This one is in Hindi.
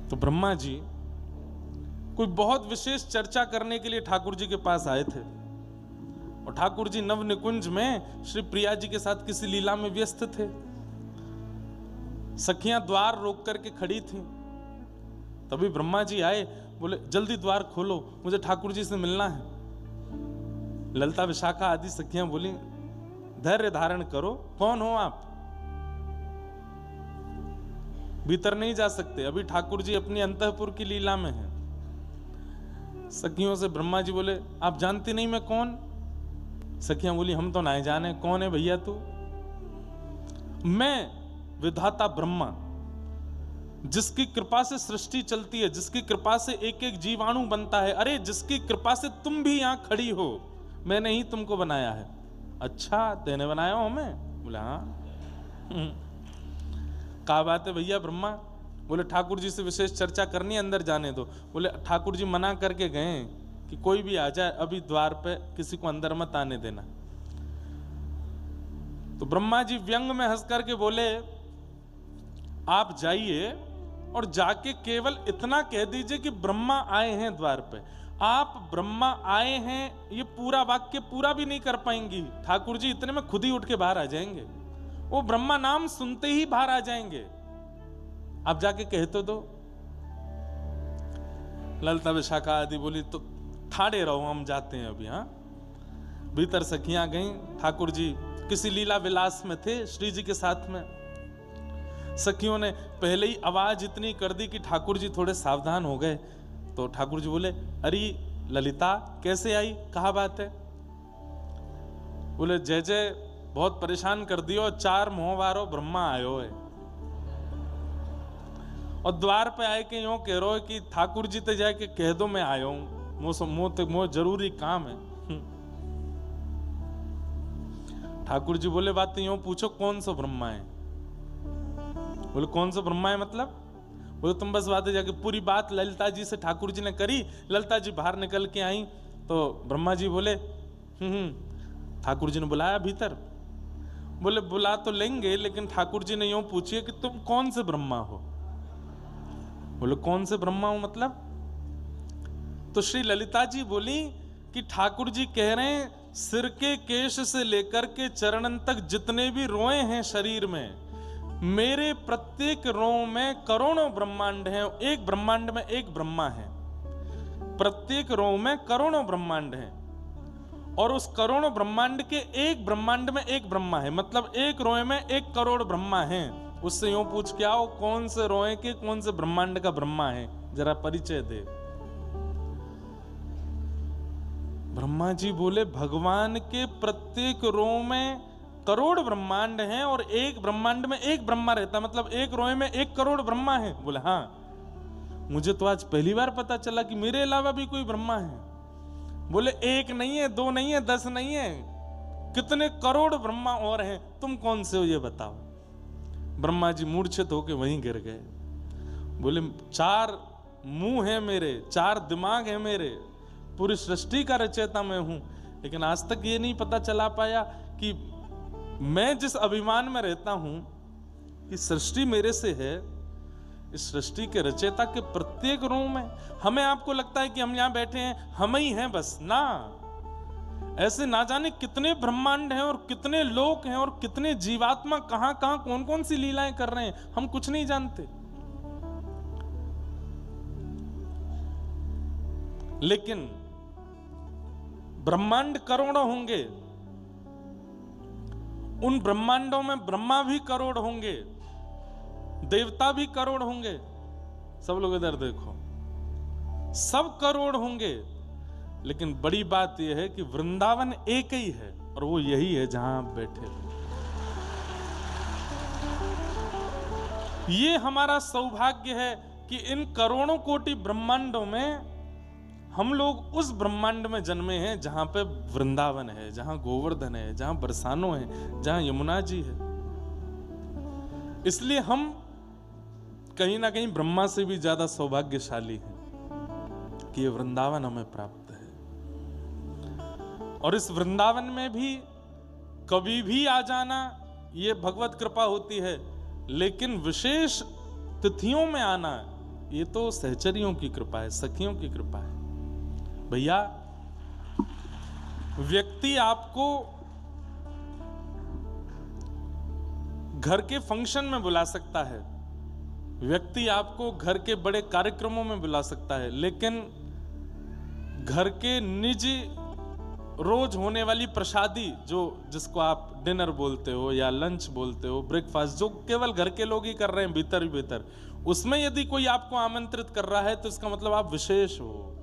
तो ब्रह्मा जी कोई बहुत विशेष चर्चा करने के लिए ठाकुर जी के पास आए थे, और ठाकुर जी नव निकुंज में श्री प्रिया जी के साथ किसी लीला में व्यस्त थे। सखियां द्वार रोक करके खड़ी थीं। तभी ब्रह्मा जी आए, बोले जल्दी द्वार खोलो, मुझे ठाकुर जी से मिलना है। ललिता विशाखा आदि सखियां बोली धैर्य धारण करो, कौन हो आप? भीतर नहीं जा सकते, अभी ठाकुर जी अपनी अंतःपुर की लीला में हैं। सखियों से ब्रह्मा जी बोले आप जानती नहीं मैं कौन? सखियां बोली हम तो नहीं जाने, कौन है भैया तू? मैं विधाता ब्रह्मा, जिसकी कृपा से सृष्टि चलती है, जिसकी कृपा से एक एक जीवाणु बनता है, अरे जिसकी कृपा से तुम भी यहां खड़ी हो, मैंने ही तुमको बनाया है। अच्छा तेने बनाया हो हमें? बोले हाँ। क्या बात है भैया ब्रह्मा? बोले ठाकुर जी से विशेष चर्चा करनी, अंदर जाने दो। बोले ठाकुर जी मना करके गए कि कोई भी आ जाए, अभी द्वार पे किसी को अंदर मत आने देना। तो ब्रह्मा जी व्यंग में हंस करके बोले आप जाइए और जाके केवल इतना कह दीजिए कि ब्रह्मा आए हैं द्वार पे। आप ब्रह्मा आए हैं ये पूरा वाक्य पूरा भी नहीं कर पाएंगी, ठाकुर जी इतने में खुद ही उठ के बाहर आ जाएंगे। वो ब्रह्मा नाम सुनते ही बाहर आ जाएंगे, आप जाके कह तो दो। ललिता विशाखा आदि बोली तो ठाड़े रहो, हम जाते हैं अभी। हाँ, भीतर सखियां गईं। ठाकुर जी किसी लीला विलास में थे श्री जी के साथ में। सखियों ने पहले ही आवाज इतनी कर दी कि ठाकुर जी थोड़े सावधान हो गए। तो ठाकुर जी बोले अरे ललिता कैसे आई, कहा बात है? बोले जय जय बहुत परेशान कर दियो, 4 मोहवारो ब्रह्मा आयो है, और द्वार पे आए के यूं कह रहे कि ठाकुर जी ते जाके कह दो मैं आयो हूं, मो जरूरी काम है। ठाकुर जी बोले बात यूं पूछो कौन सा ब्रह्मा है? बोले कौन सा ब्रह्मा है मतलब? बोले तुम बस बातें जाके पूरी बात ललिता जी से ठाकुर जी ने करी। ललिता जी बाहर निकल के आई तो ब्रह्मा जी बोले ठाकुर जी ने बुलाया भीतर। बोले बुला तो लेंगे, लेकिन ठाकुर जी ने यूं पूछिए कि तुम कौन से ब्रह्मा हो? बोले कौन से ब्रह्मा हो मतलब? तो श्री ललिता जी बोली कि ठाकुर जी कह रहे हैं सिर के केश से लेकर के चरणन तक जितने भी रोए हैं शरीर में, मेरे प्रत्येक रों में करोड़ों ब्रह्मांड हैं, एक ब्रह्मांड में एक ब्रह्मा है। प्रत्येक रों में करोड़ों ब्रह्मांड हैं, और उस करोड़ों ब्रह्मांड के एक ब्रह्मांड में एक ब्रह्मा है, मतलब एक रोए में 1 करोड़ ब्रह्मा हैं। उससे यूं पूछ के आओ कौन से रोए के कौन से ब्रह्मांड का ब्रह्मा है, जरा परिचय दे। ब्रह्मा जी बोले भगवान के प्रत्येक रो में करोड़ ब्रह्मांड हैं, और एक ब्रह्मांड में एक ब्रह्मा रहता, मतलब एक रोए में 1 करोड़ ब्रह्मा है। बोले हाँ, मुझे तो आज पहली बार पता चला कि मेरे अलावा भी कोई ब्रह्मा है। बोले 1 नहीं है, 2 नहीं है, 10 नहीं है, कितने करोड़ ब्रह्मा और हैं, तुम कौन से हो ये बताओ। ब्रह्मा जी मूर्छित होके वहीं गिर गए। बोले 4 मुंह है मेरे, 4 दिमाग है मेरे, पूरी सृष्टि का रचयिता मैं हूं, लेकिन आज तक ये नहीं पता चला पाया कि मैं जिस अभिमान में रहता हूं कि सृष्टि मेरे से है, इस सृष्टि के रचयिता के प्रत्येक रूप में हमें आपको लगता है कि हम यहां बैठे हैं हम ही हैं बस ना, ऐसे ना जाने कितने ब्रह्मांड हैं और कितने लोक हैं और कितने जीवात्मा कहां कहां कौन कौन सी लीलाएं कर रहे हैं, हम कुछ नहीं जानते। लेकिन ब्रह्मांड करोड़ों होंगे, उन ब्रह्मांडों में ब्रह्मा भी करोड़ होंगे, देवता भी करोड़ होंगे। सब लोग इधर देखो, सब करोड़ होंगे, लेकिन बड़ी बात यह है कि वृंदावन एक ही है, और वो यही है जहां आप बैठे हो। ये हमारा सौभाग्य है कि इन करोड़ों कोटि ब्रह्मांडों में हम लोग उस ब्रह्मांड में जन्मे हैं जहां पे वृंदावन है, जहां गोवर्धन है, जहां बरसानो है, जहां यमुना जी है। इसलिए हम कहीं ना कहीं ब्रह्मा से भी ज्यादा सौभाग्यशाली हैं कि ये वृंदावन हमें प्राप्त है। और इस वृंदावन में भी कभी भी आ जाना ये भगवत कृपा होती है, लेकिन विशेष तिथियों में आना ये तो सहचरियों की कृपा है, सखियों की कृपा है। भैया व्यक्ति आपको घर के फंक्शन में बुला सकता है, व्यक्ति आपको घर के बड़े कार्यक्रमों में बुला सकता है, लेकिन घर के निजी रोज होने वाली प्रसादी, जिसको आप डिनर बोलते हो या लंच बोलते हो, ब्रेकफास्ट, जो केवल घर के लोग ही कर रहे हैं भीतर ही भीतर, उसमें यदि कोई आपको आमंत्रित कर रहा है तो इसका मतलब आप विशेष हो।